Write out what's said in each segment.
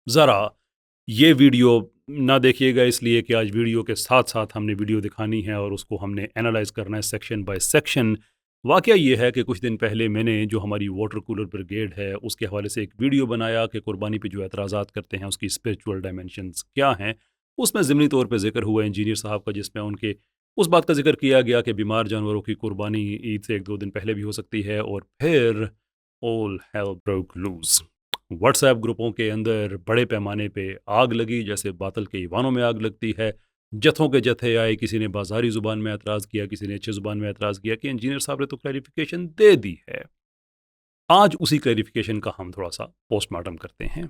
ذرا یہ ویڈیو نہ دیکھیے گا، اس لیے کہ آج ویڈیو کے ساتھ ساتھ ہم نے ویڈیو دکھانی ہے اور اس کو ہم نے انالائز کرنا ہے سیکشن بائی سیکشن۔ واقعہ یہ ہے کہ کچھ دن پہلے میں نے جو ہماری واٹر کولر بریگیڈ ہے اس کے حوالے سے ایک ویڈیو بنایا کہ قربانی پہ جو اعتراضات کرتے ہیں اس کی اسپریچول ڈائمینشنز کیا ہیں۔ اس میں ضمنی طور پہ ذکر ہوا انجینئر صاحب کا، جس میں ان کے اس بات کا ذکر کیا گیا کہ بیمار جانوروں کی قربانی عید سے 1-2 دن پہلے بھی ہو سکتی ہے، اور پھر all hell broke loose۔ What's app گروپوں کے اندر بڑے پیمانے پہ آگ لگی، جیسے باطل کے ایوانوں میں آگ لگتی ہے۔ جتھوں کے جتھے آئے، کسی نے بازاری زبان میں اعتراض کیا، کسی نے اچھی زبان میں اعتراض کیا کہ انجینئر صاحب نے تو کلیریفیکیشن دے دی ہے۔ آج اسی کلیریفیکیشن کا ہم تھوڑا سا پوسٹ مارٹم کرتے ہیں۔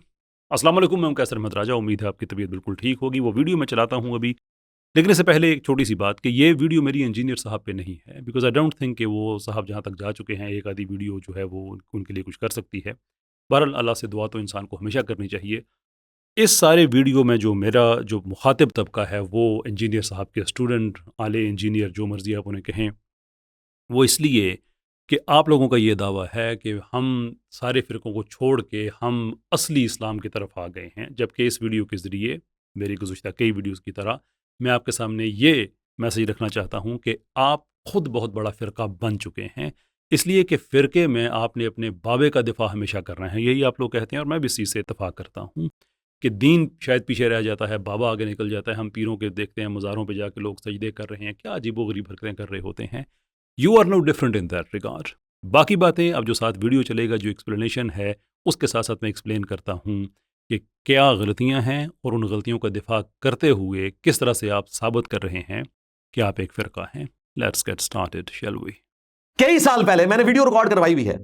السلام علیکم، میں کیسر احمد راجہ، امید ہے آپ کی طبیعت بالکل ٹھیک ہوگی۔ وہ ویڈیو میں چلاتا ہوں ابھی، لیکن اس سے پہلے ایک چھوٹی سی بات کہ یہ ویڈیو میری انجینئر صاحب پہ نہیں ہے، بیکاز آئی ڈونٹ تھنک کہ وہ صاحب جہاں تک جا چکے ہیں ایک آدھی ویڈیو جو ہے وہ ان کے لیے کچھ کر سکتی ہے۔ بہرحال اللہ سے دعا تو انسان کو ہمیشہ کرنی چاہیے۔ اس سارے ویڈیو میں جو میرا جو مخاطب طبقہ ہے وہ انجینئر صاحب کے اسٹوڈنٹ، اعلی انجینئر، جو مرضی آپ انہیں کہیں، وہ اس لیے کہ آپ لوگوں کا یہ دعویٰ ہے کہ ہم سارے فرقوں کو چھوڑ کے ہم اصلی اسلام کی طرف آ گئے ہیں، جبکہ اس ویڈیو کے ذریعے میری گزشتہ کئی ویڈیوز کی طرح میں آپ کے سامنے یہ میسج رکھنا چاہتا ہوں کہ آپ خود بہت بڑا فرقہ بن چکے ہیں، اس لیے کہ فرقے میں آپ نے اپنے بابے کا دفاع ہمیشہ کرنا ہے، یہی آپ لوگ کہتے ہیں اور میں بھی اس چیز سے اتفاق کرتا ہوں کہ دین شاید پیچھے رہ جاتا ہے، بابا آگے نکل جاتا ہے۔ ہم پیروں کے دیکھتے ہیں مزاروں پہ جا کے لوگ سجدے کر رہے ہیں، کیا عجیب و غریب حرکتیں کر رہے ہوتے ہیں۔ You are no different in that regard. باقی باتیں اب جو ساتھ ویڈیو چلے گا، جو ایکسپلینیشن ہے، اس کے ساتھ ساتھ میں ایکسپلین کرتا ہوں کہ کیا غلطیاں ہیں اور ان غلطیوں کا دفاع کرتے ہوئے کس طرح سے آپ ثابت کر رہے ہیں کہ آپ ایک فرقہ ہیں۔ Let's get started, shall we. کئی سال پہلے میں نے ویڈیو ریکارڈ کروائی ہوئی ہے،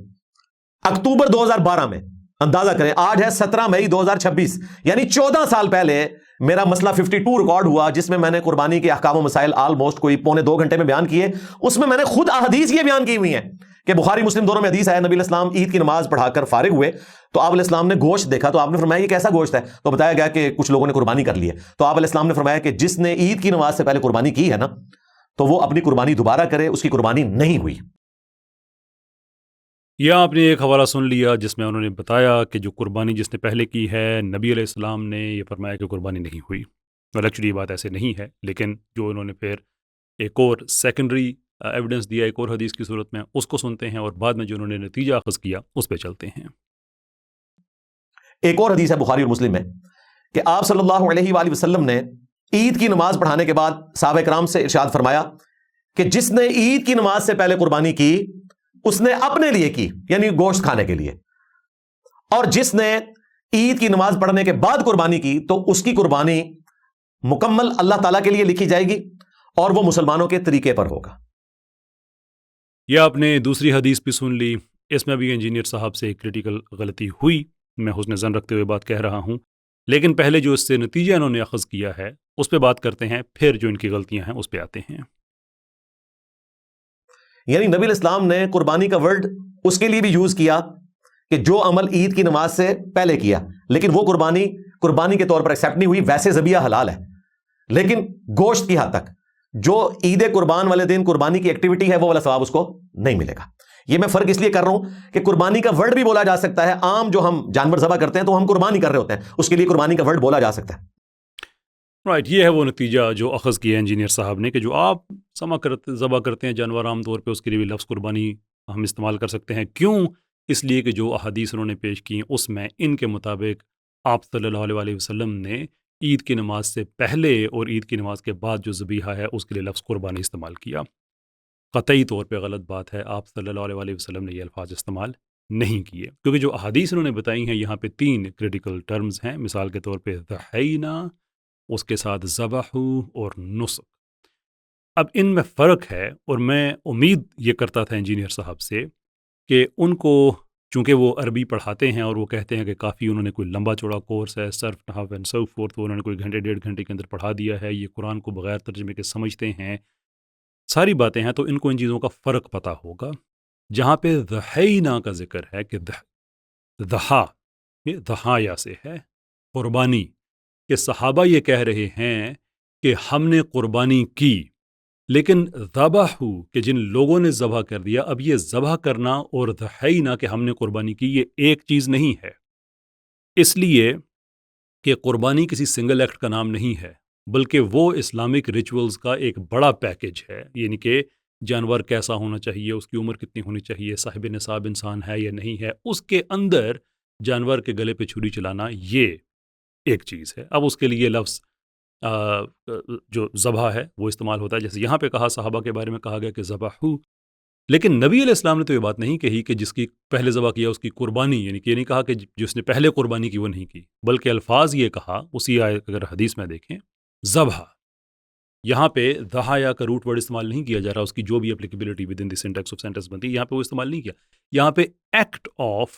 اکتوبر 2012 میں، اندازہ کریں آج ہے 17 مئی 2026، یعنی 14 سال پہلے میرا مسئلہ 52 ریکارڈ ہوا، جس میں نے قربانی کے احکام و مسائل آلموسٹ کوئی 1.25 گھنٹے میں بیان کیے۔ اس میں نے خود احادیث یہ بیان کی ہوئی ہیں کہ بخاری مسلم دونوں میں حدیث ہے، نبی علیہ السلام عید کی نماز پڑھا کر فارغ ہوئے تو آپ علیہ السلام نے گوشت دیکھا، تو آپ نے فرمایا یہ کیسا گوشت ہے؟ تو بتایا گیا کہ کچھ لوگوں نے قربانی کر لی ہے۔ تو آپ علیہ السلام نے فرمایا کہ جس نے عید کی نماز سے پہلے قربانی کی ہے نا، تو وہ اپنی قربانی دوبارہ کرے، اس کی قربانی نہیں ہوئی۔ یہ آپ نے ایک حوالہ سن لیا جس میں انہوں نے بتایا کہ جو قربانی جس نے پہلے کی ہے، نبی علیہ السلام نے یہ فرمایا کہ قربانی نہیں ہوئی۔ ویل ایکچولی یہ بات ایسے نہیں ہے، لیکن جو انہوں نے پھر ایک اور سیکنڈری ایویڈنس دیا ایک اور حدیث کی صورت میں، اس کو سنتے ہیں اور بعد میں جو انہوں نے نتیجہ اخذ کیا اس پہ چلتے ہیں۔ ایک اور حدیث ہے بخاری اور مسلم میں کہ آپ صلی اللہ علیہ وآلہ وسلم نے عید کی نماز پڑھانے کے بعد صحابہ کرام سے ارشاد فرمایا کہ جس نے عید کی نماز سے پہلے قربانی کی اس نے اپنے لیے کی، یعنی گوشت کھانے کے لیے، اور جس نے عید کی نماز پڑھنے کے بعد قربانی کی تو اس کی قربانی مکمل اللہ تعالیٰ کے لیے لکھی جائے گی اور وہ مسلمانوں کے طریقے پر ہوگا۔ یہ آپ نے دوسری حدیث بھی سن لی، اس میں بھی انجینئر صاحب سے ایک کریٹیکل غلطی ہوئی، میں حسن ظن رکھتے ہوئے بات کہہ رہا ہوں، لیکن پہلے جو اس سے نتیجہ انہوں نے اخذ کیا ہے اس پہ بات کرتے ہیں، پھر جو ان کی غلطیاں ہیں اس پہ آتے ہیں۔ یعنی نبی علیہ السلام نے قربانی کا ورڈ اس کے لیے بھی یوز کیا کہ جو عمل عید کی نماز سے پہلے کیا، لیکن وہ قربانی کے طور پر ایکسیپٹ نہیں ہوئی۔ ویسے ذبیحہ حلال ہے، لیکن گوشت کی حد تک جو عید قربان والے دن قربانی کی ایکٹیویٹی ہے وہ والا ثواب اس کو نہیں ملے گا۔ یہ میں فرق اس لیے کر رہا ہوں کہ قربانی کا ورڈ بھی بولا جا سکتا ہے، عام جو ہم جانور ذبح کرتے ہیں تو ہم قربانی کر رہے ہوتے ہیں، اس کے لیے قربانی کا ورڈ بولا جا سکتا ہے۔ رائٹ، یہ ہے وہ نتیجہ جو اخذ کیا انجینئر صاحب نے کہ جو آپ ذبح کرتے ہیں جانور عام طور پہ، اس کے لیے بھی لفظ قربانی ہم استعمال کر سکتے ہیں۔ کیوں؟ اس لیے کہ جو احادیث انہوں نے پیش کی اس میں ان کے مطابق آپ صلی اللہ علیہ وسلم نے عید کی نماز سے پہلے اور عید کی نماز کے بعد جو ذبیحہ ہے اس کے لیے لفظ قربانی استعمال کیا۔ قطعی طور پہ غلط بات ہے، آپ صلی اللہ علیہ وسلم نے یہ الفاظ استعمال نہیں کیے، کیونکہ جو احادیث انہوں نے بتائی ہیں یہاں پہ 3 کریٹیکل ٹرمز ہیں۔ مثال کے طور پہ ذبحینا، اس کے ساتھ ذبح اور نسک۔ اب ان میں فرق ہے، اور میں امید یہ کرتا تھا انجینئر صاحب سے کہ ان کو چونکہ وہ عربی پڑھاتے ہیں اور وہ کہتے ہیں کہ کافی انہوں نے کوئی لمبا چوڑا کورس ہے، صرف نحو اینڈ سو فورتھ، وہ انہوں نے کوئی گھنٹے 1.5 گھنٹے کے اندر پڑھا دیا ہے، یہ قرآن کو بغیر ترجمے کے سمجھتے ہیں، ساری باتیں ہیں، تو ان کو ان چیزوں کا فرق پتہ ہوگا۔ جہاں پہ ذحینا کا ذکر ہے کہ دہا، یہ دہایا سے ہے قربانی، کہ صحابہ یہ کہہ رہے ہیں کہ ہم نے قربانی کی، لیکن ذبح کہ جن لوگوں نے ذبح کر دیا، اب یہ ذبح کرنا اور ذحینا کہ ہم نے قربانی کی، یہ ایک چیز نہیں ہے۔ اس لیے کہ قربانی کسی سنگل ایکٹ کا نام نہیں ہے، بلکہ وہ اسلامک ریچولز کا ایک بڑا پیکج ہے. یعنی کہ جانور کیسا ہونا چاہیے، اس کی عمر کتنی ہونی چاہیے، صاحب نصاب انسان ہے یا نہیں ہے، اس کے اندر جانور کے گلے پہ چھری چلانا یہ ایک چیز ہے. اب اس کے لیے لفظ جو ذبح ہے وہ استعمال ہوتا ہے، جیسے یہاں پہ کہا صحابہ کے بارے میں کہا گیا کہ ذبحو، لیکن نبی علیہ السلام نے تو یہ بات نہیں کہی کہ جس کی پہلے ذبح کیا اس کی قربانی، یعنی کہ یہ نہیں کہا کہ جس نے پہلے قربانی کی وہ نہیں کی، بلکہ الفاظ یہ کہا اسی آیت اگر حدیث میں دیکھیں ذبح. یہاں پہ دہایا کا روٹ ورڈ استعمال نہیں کیا جا رہا، اس کی جو بھی applicability with in the syntax of sentence بنتی ہے یہاں پہ وہ استعمال نہیں کیا. یہاں پہ ایکٹ آف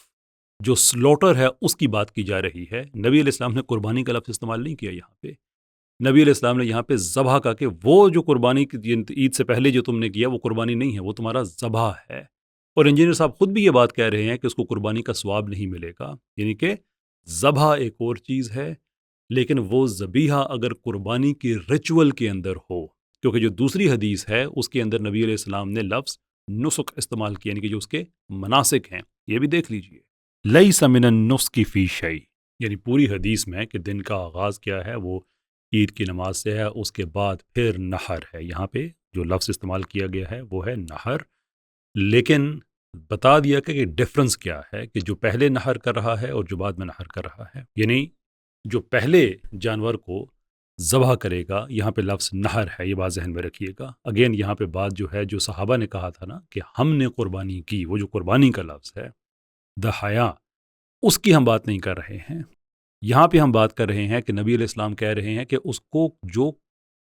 جو سلوٹر ہے اس کی بات کی جا رہی ہے. نبی علیہ السلام نے قربانی کا لفظ استعمال نہیں کیا یہاں پہ. نبی علیہ السلام نے یہاں پہ ذبح کا کہ وہ جو قربانی عید سے پہلے جو تم نے کیا وہ قربانی نہیں ہے، وہ تمہارا ذبح ہے. اور انجینئر صاحب خود بھی یہ بات کہہ رہے ہیں کہ اس کو قربانی کا ثواب نہیں ملے گا. یعنی کہ ذبح ایک اور چیز ہے، لیکن وہ ذبیحہ اگر قربانی کی ریچول کے اندر ہو، کیونکہ جو دوسری حدیث ہے اس کے اندر نبی علیہ السلام نے لفظ نسک استعمال کیا، یعنی کہ جو اس کے مناسک ہیں. یہ بھی دیکھ لیجئے، لیس من النسک فی شیء، یعنی پوری حدیث میں کہ دن کا آغاز کیا ہے وہ عید کی نماز سے ہے، اس کے بعد پھر نحر ہے. یہاں پہ جو لفظ استعمال کیا گیا ہے وہ ہے نحر، لیکن بتا دیا کہ ڈفرنس کیا ہے کہ جو پہلے نحر کر رہا ہے اور جو بعد میں نحر کر رہا ہے. یعنی جو پہلے جانور کو ذبح کرے گا یہاں پہ لفظ نحر ہے، یہ بات ذہن میں رکھیے گا. اگین یہاں پہ بات جو ہے جو صحابہ نے کہا تھا نا کہ ہم نے قربانی کی، وہ جو قربانی کا لفظ ہے دہایا، اس کی ہم بات نہیں کر رہے ہیں. یہاں پہ ہم بات کر رہے ہیں کہ نبی علیہ السلام کہہ رہے ہیں کہ اس کو جو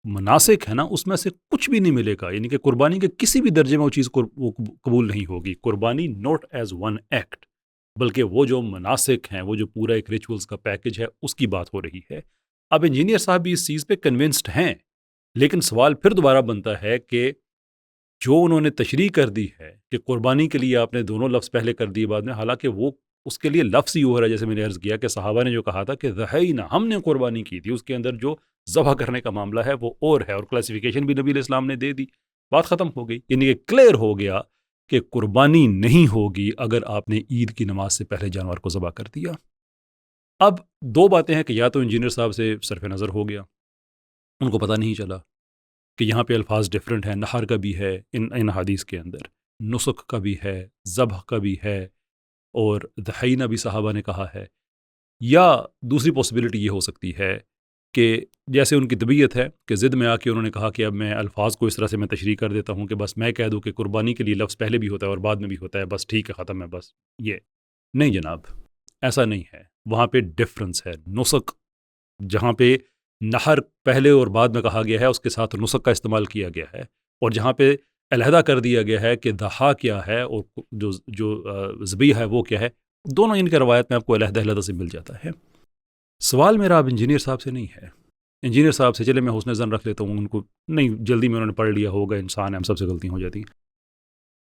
مناسک ہے نا اس میں سے کچھ بھی نہیں ملے گا. یعنی کہ قربانی کے کسی بھی درجے میں وہ چیز قبول نہیں ہوگی. قربانی نوٹ ایز ون ایکٹ، بلکہ وہ جو مناسک ہیں، وہ جو پورا ایک ریچولز کا پیکج ہے، اس کی بات ہو رہی ہے. اب انجینئر صاحب بھی اس چیز پہ کنونسڈ ہیں، لیکن سوال پھر دوبارہ بنتا ہے کہ جو انہوں نے تشریح کر دی ہے کہ قربانی کے لیے آپ نے دونوں لفظ پہلے کر دیے بعد میں، حالانکہ وہ اس کے لیے لفظ ہی ہو رہا ہے. جیسے میں نے عرض کیا کہ صحابہ نے جو کہا تھا کہ ذبحنا، ہم نے قربانی کی تھی، اس کے اندر جو ذبح کرنے کا معاملہ ہے وہ اور ہے، اور کلاسیفیکیشن بھی نبی علیہ السلام نے دے دی، بات ختم ہو گئی. یعنی کہ کلیئر ہو گیا کہ قربانی نہیں ہوگی اگر آپ نے عید کی نماز سے پہلے جانور کو ذبح کر دیا. اب دو باتیں ہیں کہ یا تو انجینئر صاحب سے صرف نظر ہو گیا، ان کو پتہ نہیں چلا کہ یہاں پہ الفاظ ڈیفرنٹ ہیں. نحر کا بھی ہے ان حدیث کے اندر، نسک کا بھی ہے، ذبح کا بھی ہے، اور دہینا بھی صحابہ نے کہا ہے. یا دوسری پاسبلٹی یہ ہو سکتی ہے کہ جیسے ان کی طبیعت ہے کہ ضد میں آ کے انہوں نے کہا کہ اب میں الفاظ کو اس طرح سے میں تشریح کر دیتا ہوں کہ بس میں کہہ دوں کہ قربانی کے لیے لفظ پہلے بھی ہوتا ہے اور بعد میں بھی ہوتا ہے، بس ٹھیک ہے، ختم ہے، بس یہ نہیں جناب، ایسا نہیں ہے. وہاں پہ ڈفرنس ہے. نسک جہاں پہ نحر پہلے اور بعد میں کہا گیا ہے اس کے ساتھ نسک کا استعمال کیا گیا ہے، اور جہاں پہ علیحدہ کر دیا گیا ہے کہ دہا کیا ہے اور جو ذبیحہ ہے وہ کیا ہے، دونوں ان کے روایت میں آپ کو علیحدہ سے مل جاتا ہے. سوال میرا اب انجینئر صاحب سے نہیں ہے. انجینئر صاحب سے چلے میں حسن ظن رکھ لیتا ہوں، ان کو نہیں، جلدی میں انہوں نے پڑھ لیا ہوگا، انسان ہے، ہم سب سے غلطیاں ہو جاتی ہیں.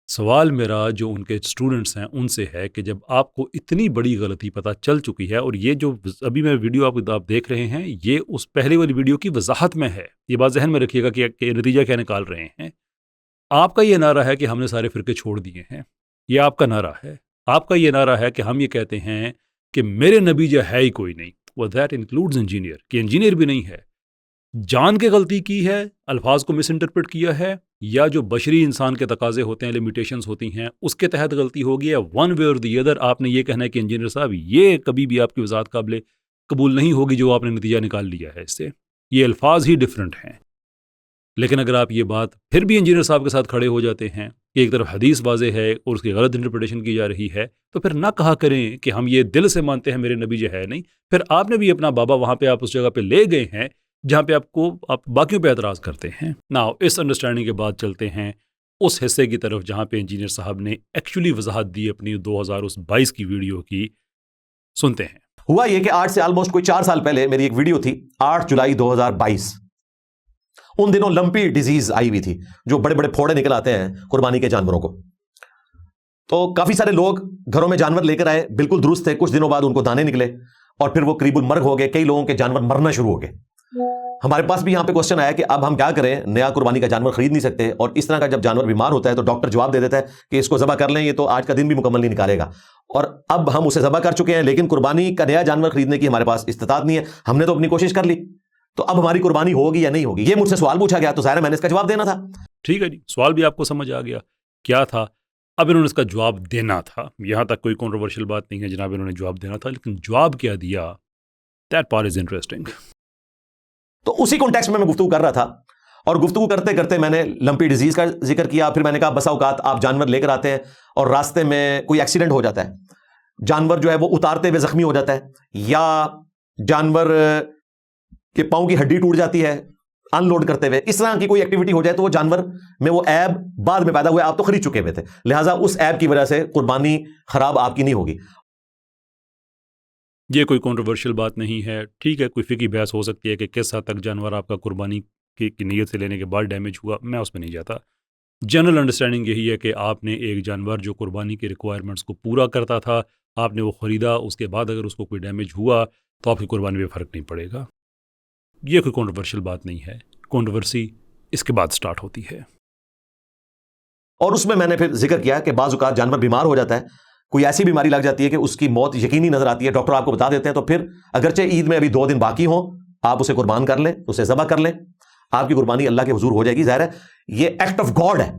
سوال میرا جو ان کے اسٹوڈنٹس ہیں ان سے ہے کہ جب آپ کو اتنی بڑی غلطی پتہ چل چکی ہے، اور یہ جو ابھی میں ویڈیو آپ دیکھ رہے ہیں یہ اس پہلے والی ویڈیو کی وضاحت میں ہے، یہ بات ذہن میں رکھیے گا کہ نتیجہ کیا نکال رہے ہیں. آپ کا یہ نعرہ ہے کہ ہم نے سارے فرقے چھوڑ دیے ہیں، یہ آپ کا نعرہ ہے. آپ کا یہ نعرہ ہے کہ ہم یہ کہتے ہیں کہ میرے نبی جو ہے ہی کوئی نہیں. وہ دیٹ انکلوڈز انجینئر، کہ انجینئر بھی نہیں ہے، جان کے غلطی کی ہے، الفاظ کو مس انٹرپریٹ کیا ہے، یا جو بشری انسان کے تقاضے ہوتے ہیں، لیمیٹیشنز ہوتی ہیں، اس کے تحت غلطی ہوگی، یا ون وے اور دی ادر آپ نے یہ کہنا ہے کہ انجینئر صاحب یہ کبھی بھی آپ کی وضاحت قابل قبول نہیں ہوگی جو آپ نے نتیجہ نکال لیا ہے. اس سے یہ الفاظ ہی ڈفرنٹ ہیں. لیکن اگر آپ یہ بات پھر بھی انجینئر صاحب کے ساتھ کھڑے ہو جاتے ہیں کہ ایک طرف حدیث واضح ہے اور اس کی غلط انٹرپریٹیشن کی جا رہی ہے، تو پھر نہ کہا کریں کہ ہم یہ دل سے مانتے ہیں میرے نبی جو ہے نہیں. پھر آپ نے بھی اپنا بابا وہاں پہ آپ اس جگہ پہ لے گئے ہیں جہاں پہ آپ باقیوں پہ اعتراض کرتے ہیں. ناؤ اس انڈرسٹینڈنگ کے بعد چلتے ہیں اس حصے کی طرف جہاں پہ انجینئر صاحب نے ایکچولی وضاحت دی اپنی 2022 کی ویڈیو کی. سنتے ہیں. ہوا یہ کہ آج سے آلموسٹ کوئی 4 سال پہلے میری ایک ویڈیو تھی، 8 جولائی 2022. ان دنوں لمپی ڈیزیز آئی ہوئی تھی، جو بڑے بڑے پھوڑے نکل آتے ہیں قربانی کے جانوروں کو. تو کافی سارے لوگ گھروں میں جانور لے کر آئے، بالکل درست تھے. کچھ دنوں بعد ان کو دانے نکلے اور پھر وہ قریب المرگ ہو گئے. کئی لوگوں کے جانور مرنا شروع ہو گئے. ہمارے پاس بھی یہاں پہ کوشچن آیا کہ اب ہم کیا کریں, نیا قربانی کا جانور خرید نہیں سکتے, اور اس طرح کا جب جانور بیمار ہوتا ہے تو ڈاکٹر جواب دے دیتا ہے کہ اس کو ذبح کر لیں, یہ تو آج کا دن بھی مکمل نہیں نکالے گا. اور اب ہم اسے ذبح کر چکے ہیں, لیکن قربانی کا نیا جانور خریدنے کی ہمارے پاس استطاعت نہیں ہے. ہم نے تو اپنی کوشش کر لی, تو اب ہماری قربانی ہوگی یا نہیں ہوگی؟ یہ مجھ سے سوال پوچھا گیا, تو ظاہر ہے میں نے اس کا جواب دینا تھا. ٹھیک ہے جی, سوال بھی آپ کو سمجھ آ گیا کیا تھا. اب انہوں نے اس کا جواب دینا تھا, یہاں تک کوئی کنٹروورشل بات نہیں ہے جناب, انہوں نے جواب دینا تھا, لیکن جواب کیا دیا, دیٹ پارٹ از انٹرسٹنگ. تو اسی کانٹیکسٹ میں گفتگو کر رہا تھا, اور گفتگو کرتے کرتے میں نے لمپی ڈیزیز کا ذکر کیا. پھر میں نے کہا بسا اوقات آپ جانور لے کر آتے ہیں اور راستے میں کوئی ایکسیڈنٹ ہو جاتا ہے, جانور جو ہے وہ اتارتے ہوئے زخمی ہو جاتا ہے, یا جانور کے پاؤں کی ہڈی ٹوٹ جاتی ہے ان لوڈ کرتے ہوئے, اس طرح کی کوئی ایکٹیویٹی ہو جائے تو وہ جانور میں وہ عیب بعد میں پیدا ہوئے, آپ تو خرید چکے ہوئے تھے, لہٰذا اس عیب کی وجہ سے قربانی خراب آپ کی نہیں ہوگی. یہ کوئی کنٹروورشل بات نہیں ہے. ٹھیک ہے, کوئی فقہی بحث ہو سکتی ہے کہ کس حد تک جانور آپ کا قربانی کی نیت سے لینے کے بعد ڈیمیج ہوا, میں اس میں نہیں جاتا. جنرل انڈرسٹینڈنگ یہی ہے کہ آپ نے ایک جانور جو قربانی کے ریکوائرمنٹس کو پورا کرتا تھا, آپ نے وہ خریدا, اس کے بعد اگر اس کو کوئی ڈیمیج ہوا تو آپ کی قربانی میں فرق نہیں پڑے گا. یہ کوئی کنٹروورشل بات نہیں ہے. کنٹروورسی اس کے بعد سٹارٹ ہوتی ہے. اور اس میں نے پھر ذکر کیا کہ بعض اوقات جانور بیمار ہو جاتا ہے, کوئی ایسی بیماری لگ جاتی ہے کہ اس کی موت یقینی نظر آتی ہے, ڈاکٹر آپ کو بتا دیتے ہیں, تو پھر اگرچہ عید میں ابھی 2 دن باقی ہوں, آپ اسے قربان کر لیں, اسے ذبح کر لیں, آپ کی قربانی اللہ کے حضور ہو جائے گی. ظاہر ہے یہ ایکٹ آف گاڈ ہے.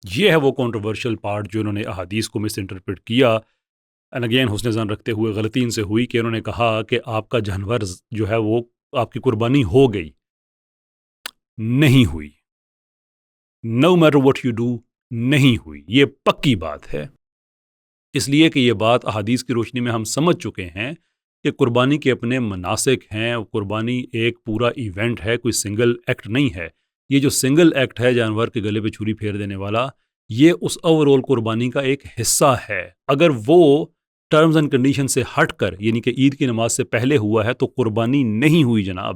یہ ہے وہ کنٹروورشل پارٹ جو انہوں نے احادیث کو مس انٹرپریٹ کیا. اینڈ اگین حسن ظن رکھتے ہوئے غلطی ان سے ہوئی کہ انہوں نے کہا کہ آپ کا جانور جو ہے وہ آپ کی قربانی ہو گئی. نہیں ہوئی. No matter what you do, نہیں ہوئی. یہ پکی بات ہے, اس لیے کہ یہ بات احادیث کی روشنی میں ہم سمجھ چکے ہیں کہ قربانی کے اپنے مناسک ہیں. قربانی ایک پورا ایونٹ ہے, کوئی سنگل ایکٹ نہیں ہے. یہ جو سنگل ایکٹ ہے جانور کے گلے پہ چھری پھیر دینے والا, یہ اس اوور آل قربانی کا ایک حصہ ہے. اگر وہ ٹرمز اینڈ کنڈیشن سے ہٹ کر, یعنی کہ عید کی نماز سے پہلے ہوا ہے, تو قربانی نہیں ہوئی جناب.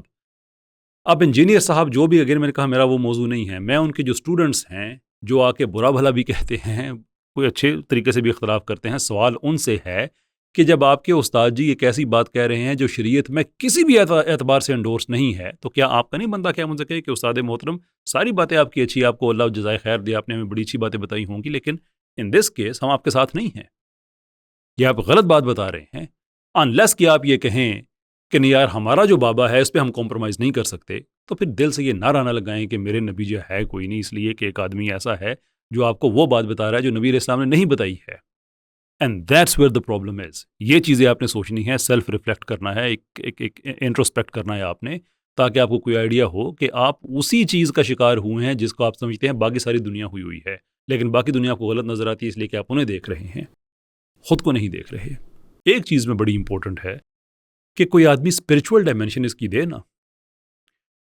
اب انجینئر صاحب جو بھی, اگر میں نے کہا میرا وہ موضوع نہیں ہے, میں ان کے جو اسٹوڈنٹس ہیں جو آ کے برا بھلا بھی کہتے ہیں, کوئی اچھے طریقے سے بھی اختلاف کرتے ہیں, سوال ان سے ہے کہ جب آپ کے استاد جی ایک ایسی بات کہہ رہے ہیں جو شریعت میں کسی بھی اعتبار سے انڈورس نہیں ہے, تو کیا آپ کا نہیں بندہ کیا مجھ سے کہے کہ استاد محترم ساری باتیں آپ کی اچھی, آپ کو اللہ جزائے خیر دے, آپ نے ہمیں بڑی اچھی باتیں بتائی ہوں گی, لیکن ان دس کیس ہم آپ کے ساتھ نہیں ہیں, یہ آپ غلط بات بتا رہے ہیں. انلیس کہ آپ یہ کہیں کہ نہیں یار ہمارا جو بابا ہے اس پہ ہم کمپرومائز نہیں کر سکتے, تو پھر دل سے یہ نعرہ نہ لگائیں کہ میرے نبی جو ہے کوئی نہیں, اس لیے کہ ایک آدمی ایسا ہے جو آپ کو وہ بات بتا رہا ہے جو نبی علیہ السلام نے نہیں بتائی ہے. And that's where the problem is. یہ چیزیں آپ نے سوچنی ہے, سیلف ریفلیکٹ کرنا ہے, ایک انٹروسپیکٹ کرنا ہے آپ نے, تاکہ آپ کو کوئی آئیڈیا ہو کہ آپ اسی چیز کا شکار ہوئے ہیں جس کو آپ سمجھتے ہیں باقی ساری دنیا ہوئی ہے, لیکن باقی دنیا آپ کو غلط نظر آتی ہے اس لیے کہ آپ انہیں دیکھ رہے ہیں, خود کو نہیں دیکھ رہے. ایک چیز میں بڑی امپورٹنٹ ہے کہ کوئی آدمی اسپرچول ڈائمینشن اس کی دے نا,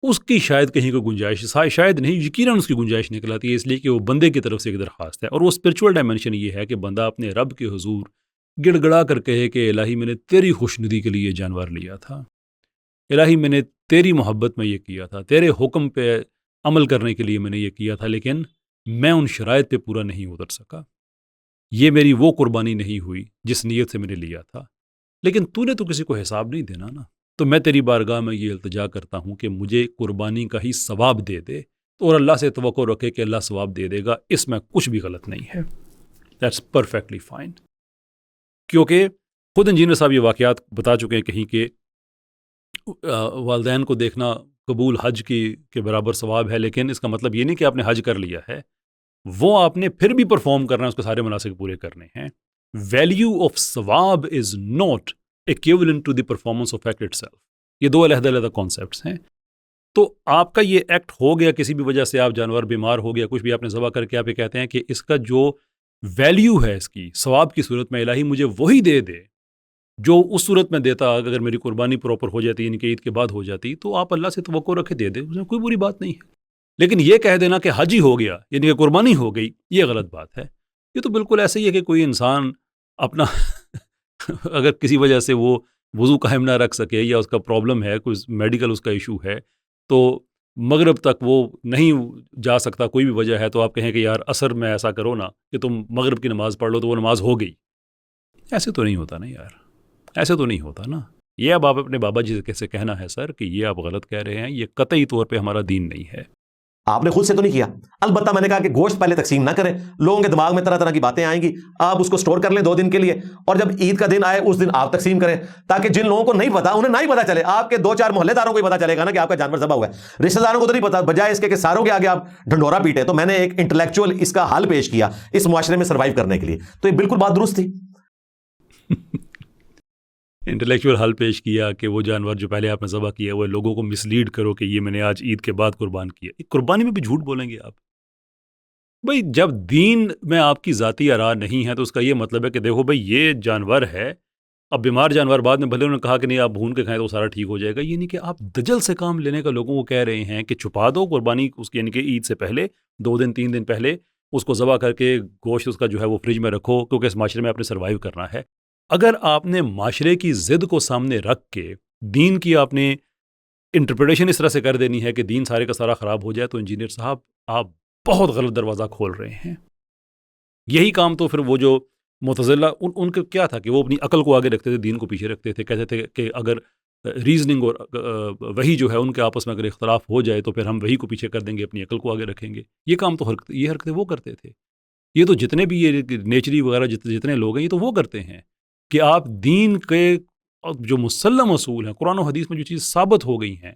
اس کی شاید کہیں کوئی گنجائش, شاید نہیں, یقیناً اس کی گنجائش نکل آتی ہے, اس لیے کہ وہ بندے کی طرف سے ایک درخواست ہے. اور وہ اسپرچول ڈائمینشن یہ ہے کہ بندہ اپنے رب کے حضور گڑ گڑا کر کہے کہ الہی میں نے تیری خوشنودی کے لیے جانور لیا تھا, الہی میں نے تیری محبت میں یہ کیا تھا, تیرے حکم پہ عمل کرنے کے لیے میں نے یہ کیا تھا, لیکن میں ان شرائط پہ پورا نہیں اتر سکا, یہ میری وہ قربانی نہیں ہوئی جس نیت سے میں نے لیا تھا, لیکن تو نے تو کسی کو حساب نہیں دینا نا, تو میں تیری بارگاہ میں یہ التجا کرتا ہوں کہ مجھے قربانی کا ہی ثواب دے دے, اور اللہ سے توقع رکھے کہ اللہ ثواب دے دے گا, اس میں کچھ بھی غلط نہیں ہے. That's perfectly fine. کیونکہ خود انجینئر صاحب یہ واقعات بتا چکے ہیں کہیں کہ والدین کو دیکھنا قبول حج کے برابر ثواب ہے, لیکن اس کا مطلب یہ نہیں کہ آپ نے حج کر لیا ہے, وہ آپ نے پھر بھی پرفارم کرنا ہے, اس کے سارے مناسک پورے کرنے ہیں. ویلیو آف ثواب is not equivalent to the performance of act itself. یہ دو علیحدہ علیحدہ کانسیپٹس ہیں. تو آپ کا یہ ایکٹ ہو گیا, کسی بھی وجہ سے آپ جانور بیمار ہو گیا, کچھ بھی آپ نے ذبح کر کے آپ یہ کہتے ہیں کہ اس کا جو ویلیو ہے اس کی ثواب کی صورت میں الہی مجھے وہی دے دے جو اس صورت میں دیتا اگر میری قربانی پراپر ہو جاتی, یعنی کہ عید کے بعد ہو جاتی, تو آپ اللہ سے توقع رکھے دے دے, اس میں کوئی بری بات نہیں ہے. لیکن یہ کہہ دینا کہ حج ہی ہو گیا یعنی کہ قربانی ہو گئی, یہ غلط بات ہے. یہ تو بالکل ایسے ہی ہے کہ کوئی انسان اپنا اگر کسی وجہ سے وہ وضو قائم نہ رکھ سکے یا اس کا پرابلم ہے, کوئی میڈیکل اس کا ایشو ہے, تو مغرب تک وہ نہیں جا سکتا, کوئی بھی وجہ ہے, تو آپ کہیں کہ یار عصر میں ایسا کرو نا کہ تم مغرب کی نماز پڑھ لو, تو وہ نماز ہو گئی. ایسے تو نہیں ہوتا نا یار, ایسے تو نہیں ہوتا نا. یہ اب آپ اپنے بابا جی سے کیسے کہنا ہے سر کہ یہ آپ غلط کہہ رہے ہیں، یہ قطعی طور پہ ہمارا دین نہیں ہے۔ آپ نے خود سے تو نہیں کیا، البتہ میں نے کہا کہ گوشت پہلے تقسیم نہ کریں، لوگوں کے دماغ میں طرح طرح کی باتیں آئیں گی، آپ اس کو سٹور کر لیں 2 دن کے لیے، اور جب عید کا دن آئے اس دن آپ تقسیم کریں، تاکہ جن لوگوں کو نہیں پتا انہیں نہ ہی پتا چلے، آپ کے 2-4 محلے داروں کو ہی پتا چلے گا نا کہ آپ کا جانور ذبح ہوا ہے، رشتہ داروں کو تو نہیں پتا، بجائے اس کے کہ ساروں کے آگے آپ ڈھنڈورا پیٹے۔ تو میں نے ایک انٹلیکچوئل اس کا حل پیش کیا اس معاشرے میں سروائیو کرنے کے لیے، تو یہ بالکل بات درست تھی۔ انٹلیکچوئل حل پیش کیا کہ وہ جانور جو پہلے آپ نے ذبح کیا وہ لوگوں کو مسلیڈ کرو کہ یہ میں نے آج عید کے بعد قربان کیا۔ قربانی میں بھی جھوٹ بولیں گے آپ؟ بھئی جب دین میں آپ کی ذاتی آراء نہیں ہے تو اس کا یہ مطلب ہے کہ دیکھو بھئی یہ جانور ہے، اب بیمار جانور بعد میں بھلے انہوں نے کہا کہ نہیں آپ بھون کے کھائیں تو وہ سارا ٹھیک ہو جائے گا، یہ نہیں کہ آپ دجل سے کام لینے کا لوگوں کو کہہ رہے ہیں کہ چھپا دو قربانی اس کی، یعنی کہ عید سے پہلے 2 دن 3 دن پہلے اس کو ذبح کر کے گوشت اس کا جو ہے وہ فریج میں رکھو، کیونکہ اس معاشرے میں آپ نے سروائیو کرنا ہے۔ اگر آپ نے معاشرے کی ضد کو سامنے رکھ کے دین کی آپ نے انٹرپریٹیشن اس طرح سے کر دینی ہے کہ دین سارے کا سارا خراب ہو جائے، تو انجینئر صاحب آپ بہت غلط دروازہ کھول رہے ہیں۔ یہی کام تو پھر وہ جو معتزلہ ان کا کیا تھا کہ وہ اپنی عقل کو آگے رکھتے تھے، دین کو پیچھے رکھتے تھے، کہتے تھے کہ اگر ریزننگ اور وہی جو ہے ان کے آپس میں اگر اختلاف ہو جائے تو پھر ہم وہی کو پیچھے کر دیں گے، اپنی عقل کو آگے رکھیں گے۔ یہ کام تو یہ حرکتیں وہ کرتے تھے، یہ تو جتنے بھی یہ نیچری وغیرہ جتنے لوگ ہیں یہ تو وہ کرتے ہیں کہ آپ دین کے جو مسلم اصول ہیں، قرآن و حدیث میں جو چیز ثابت ہو گئی ہیں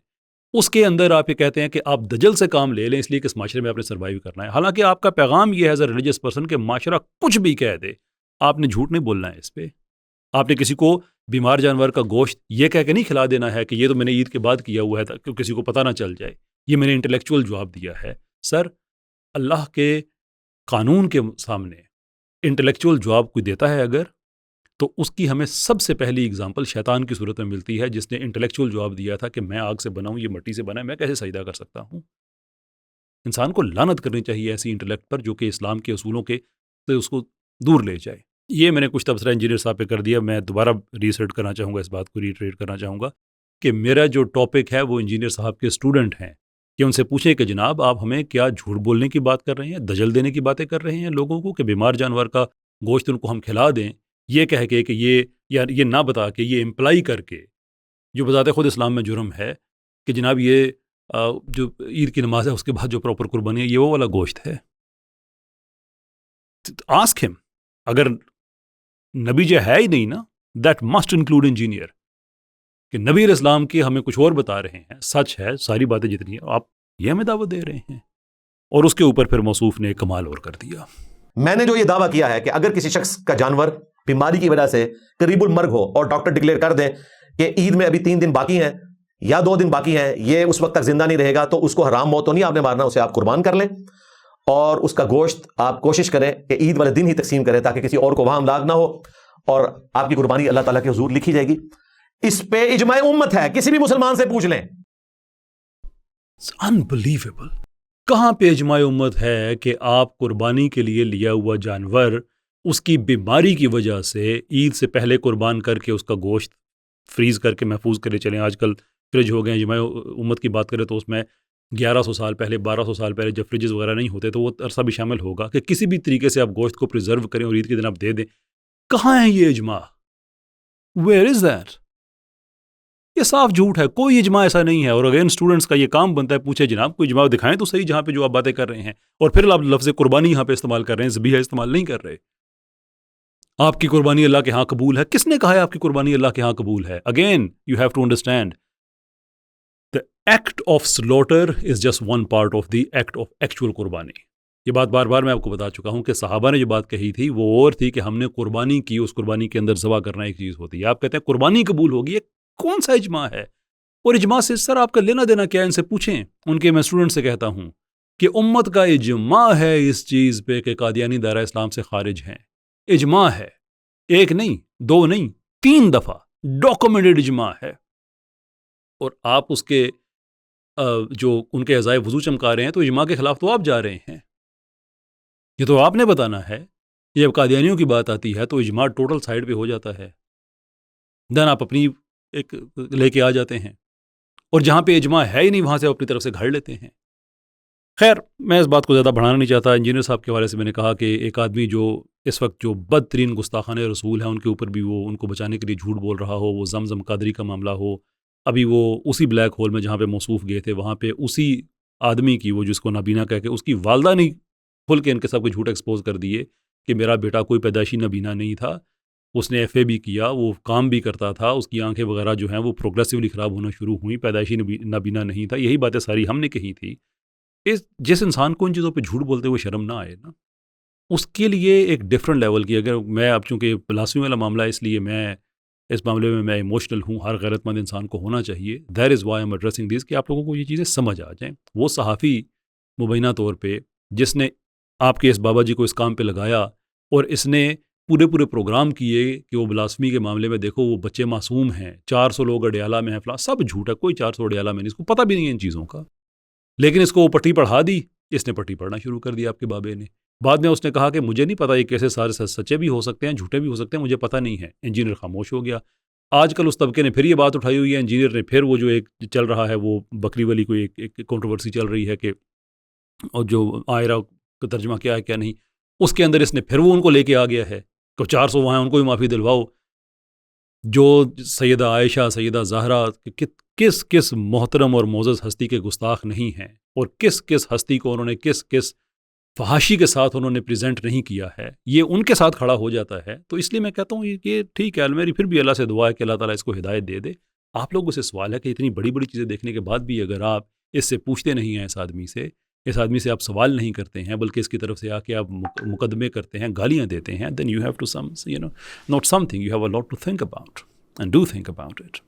اس کے اندر آپ یہ کہتے ہیں کہ آپ دجل سے کام لے لیں اس لیے کہ اس معاشرے میں آپ نے سروائیو کرنا ہے۔ حالانکہ آپ کا پیغام یہ ہے ایز اے ریلیجیس پرسن کہ معاشرہ کچھ بھی کہہ دے آپ نے جھوٹ نہیں بولنا ہے اس پہ۔ آپ نے کسی کو بیمار جانور کا گوشت یہ کہہ کے نہیں کھلا دینا ہے کہ یہ تو میں نے عید کے بعد کیا ہوا ہے تاکہ کسی کو پتہ نہ چل جائے، یہ میں نے انٹلیکچوئل جواب دیا ہے۔ سر اللہ کے قانون کے سامنے انٹلیکچوئل جواب کوئی دیتا ہے اگر، تو اس کی ہمیں سب سے پہلی اگزامپل شیطان کی صورت میں ملتی ہے، جس نے انٹلیکچوئل جواب دیا تھا کہ میں آگ سے بنا ہوں، یہ مٹی سے بنا ہے، میں کیسے سجدہ کر سکتا ہوں؟ انسان کو لعنت کرنی چاہیے ایسی انٹلیکٹ پر جو کہ اسلام کے اصولوں کے سے اس کو دور لے جائے۔ یہ میں نے کچھ تبصرہ انجینئر صاحب پہ کر دیا، میں دوبارہ ریسرچ کرنا چاہوں گا، اس بات کو ریٹریٹ کرنا چاہوں گا کہ میرا جو ٹاپک ہے وہ انجینئر صاحب کے اسٹوڈنٹ ہیں، کہ ان سے پوچھیں کہ جناب آپ ہمیں کیا جھوٹ بولنے کی بات کر رہے ہیں، دجل دینے کی باتیں کر رہے ہیں لوگوں کو کہ بیمار جانور کا گوشت ان کو ہم کھلا دیں، یہ کہہ کے کہ یہ نہ بتا کے، یہ امپلائی کر کے، جو بذات خود اسلام میں جرم ہے کہ جناب یہ جو عید کی نماز ہے اس کے بعد جو پراپر قربانی ہے یہ وہ والا گوشت ہے۔ آسک ہم، اگر نبی جو ہے ہی نہیں نا، دیٹ مسٹ انکلوڈ انجینئر، کہ نبی علیہ السلام کی ہمیں کچھ اور بتا رہے ہیں، سچ ہے ساری باتیں جتنی ہیں، آپ یہ ہمیں دعوت دے رہے ہیں، اور اس کے اوپر پھر موصوف نے کمال اور کر دیا۔ میں نے جو یہ دعویٰ کیا ہے کہ اگر کسی شخص کا جانور بیماری کی وجہ سے قریب المرگ ہو اور ڈاکٹر ڈکلیئر کر دیں کہ عید میں ابھی 3 دن باقی ہیں یا 2 دن باقی ہیں، یہ اس وقت تک زندہ نہیں رہے گا، تو اس کو حرام موت تو نہیں آپ نے مارنا، اسے آپ قربان کر لیں، اور اس کا گوشت آپ کوشش کریں کہ عید والے دن ہی تقسیم کریں تاکہ کسی اور کو وہاں املاک نہ ہو، اور آپ کی قربانی اللہ تعالیٰ کے حضور لکھی جائے گی۔ اس پہ اجماع امت ہے، کسی بھی مسلمان سے پوچھ لیں۔ انبلیویبل، کہاں پہ اجماع امت ہے کہ آپ قربانی کے لیے لیا ہوا جانور اس کی بیماری کی وجہ سے عید سے پہلے قربان کر کے اس کا گوشت فریز کر کے محفوظ کرے چلیں؟ آج کل فریج ہو گئے ہیں، اجماع امت کی بات کریں تو اس میں 1100 سال پہلے 1200 سال پہلے جب فریجز وغیرہ نہیں ہوتے تو وہ عرصہ بھی شامل ہوگا کہ کسی بھی طریقے سے آپ گوشت کو پریزرو کریں اور عید کے دن آپ دے دیں۔ کہاں ہے یہ اجماع؟ Where is that? یہ صاف جھوٹ ہے، کوئی اجماع ایسا نہیں ہے۔ اور اگین اسٹوڈنٹس کا یہ کام بنتا ہے پوچھے جناب کوئی اجماع دکھائیں تو صحیح جہاں پہ جو آپ باتیں کر رہے ہیں، اور پھر آپ لفظ قربانی یہاں پہ استعمال کر رہے ہیں، ذبیحہ استعمال نہیں کر رہے۔ آپ کی قربانی اللہ کے ہاں قبول ہے؟ کس نے کہا ہے آپ کی قربانی اللہ کے ہاں قبول ہے؟ Again you have to understand the act of slaughter is just one part of the act of actual قربانی۔ یہ بات بار بار میں آپ کو بتا چکا ہوں کہ صحابہ نے جو بات کہی تھی وہ اور تھی کہ ہم نے قربانی کی، اس قربانی کے اندر ذبح کرنا ایک چیز ہوتی ہے۔ آپ کہتے ہیں قربانی قبول ہوگی، یہ کون سا اجماع ہے؟ اور اجماع سے سر آپ کا لینا دینا کیا ہے؟ ان سے پوچھیں، ان کے میں اسٹوڈنٹ سے کہتا ہوں کہ امت کا اجماع ہے اس چیز پہ کہ قادیانی دائرہ اسلام سے خارج ہیں، اجماع ہے، ایک نہیں 2 نہیں 3 دفعہ ڈاکومنٹڈ اجماع ہے۔ اور آپ اس کے جو ان کے اعضائے وضو چمکا رہے ہیں تو اجماع کے خلاف تو آپ جا رہے ہیں، یہ تو آپ نے بتانا ہے۔ یہ جب قادیانیوں کی بات آتی ہے تو اجماع ٹوٹل سائیڈ پہ ہو جاتا ہے، دین آپ اپنی ایک لے کے آ جاتے ہیں، اور جہاں پہ اجماع ہے ہی نہیں وہاں سے اپنی طرف سے گھڑ لیتے ہیں۔ خیر میں اس بات کو زیادہ بڑھانا نہیں چاہتا. انجینئر صاحب کے حوالے سے میں نے کہا کہ ایک آدمی جو اس وقت جو بدترین گستاخان رسول ہیں ان کے اوپر بھی وہ ان کو بچانے کے لیے جھوٹ بول رہا ہو, وہ زمزم قادری کا معاملہ ہو, ابھی وہ اسی بلیک ہول میں جہاں پہ موصوف گئے تھے وہاں پہ اسی آدمی کی, وہ جس کو نابینا کہہ کے, اس کی والدہ نے کھل کے ان کے سب کو جھوٹ ایکسپوز کر دیے کہ میرا بیٹا کوئی پیدائشی نابینا نہیں تھا, اس نے FA بھی کیا, وہ کام بھی کرتا تھا, اس کی آنکھیں وغیرہ جو ہیں وہ پروگریسولی خراب ہونا شروع ہوئیں, پیدائشی نابینا نہیں تھا. یہی باتیں ساری ہم نے کہی تھی. جس انسان کو ان چیزوں پہ جھوٹ بولتے ہوئے شرم نہ آئے نا, اس کے لیے ایک ڈفرینٹ لیول کی, اگر میں اب چونکہ فلاسفی والا معاملہ ہے اس لیے میں اس معاملے میں ایموشنل ہوں, ہر غیرت مند انسان کو ہونا چاہیے. That is why I'm addressing this کہ آپ لوگوں کو یہ چیزیں سمجھ آ جائیں. وہ صحافی مبینہ طور پہ جس نے آپ کے اس بابا جی کو اس کام پہ لگایا اور اس نے پورے پروگرام کیے کہ وہ بلاسفمی کے معاملے میں دیکھو وہ بچے معصوم ہیں, 400 لوگ اڈیالہ میں ہیں, فلاں, سب جھوٹ ہے, کوئی 400 اڈیالہ میں نہیں, اس کو پتہ بھی نہیں ہے ان چیزوں کا, لیکن اس کو وہ پٹی پڑھا دی, اس نے پٹی پڑھنا شروع کر دیا آپ کے بابے نے. بعد میں اس نے کہا کہ مجھے نہیں پتا یہ کیسے سارے سچے بھی ہو سکتے ہیں, جھوٹے بھی ہو سکتے ہیں, مجھے پتہ نہیں ہے. انجینئر خاموش ہو گیا. آج کل اس طبقے نے پھر یہ بات اٹھائی ہوئی ہے, انجینئر نے پھر وہ جو ایک چل رہا ہے وہ بکری والی کوئی ایک کنٹروورسی چل رہی ہے کہ اور جو آئرہ کا ترجمہ کیا ہے کیا نہیں, اس کے اندر اس نے پھر وہ ان کو لے کے آ گیا ہے کہ 400 وہاں ہیں ان کو بھی معافی دلواؤ. جو سیدہ عائشہ, سیدہ زہرا, کس محترم اور معزز ہستی کے گستاخ نہیں ہیں, اور کس ہستی کو انہوں نے کس فحاشی کے ساتھ انہوں نے پریزنٹ نہیں کیا ہے, یہ ان کے ساتھ کھڑا ہو جاتا ہے. تو اس لیے میں کہتا ہوں یہ ٹھیک ہے, میری پھر بھی اللہ سے دعا ہے کہ اللہ تعالیٰ اس کو ہدایت دے دے. آپ لوگوں سے سوال ہے کہ اتنی بڑی چیزیں دیکھنے کے بعد بھی اگر آپ اس سے پوچھتے نہیں ہیں, اس آدمی سے آپ سوال نہیں کرتے ہیں, بلکہ اس کی طرف سے آ کے آپ مقدمے کرتے ہیں, گالیاں دیتے ہیں, then you have to not something, you have a lot to think about and do think about it.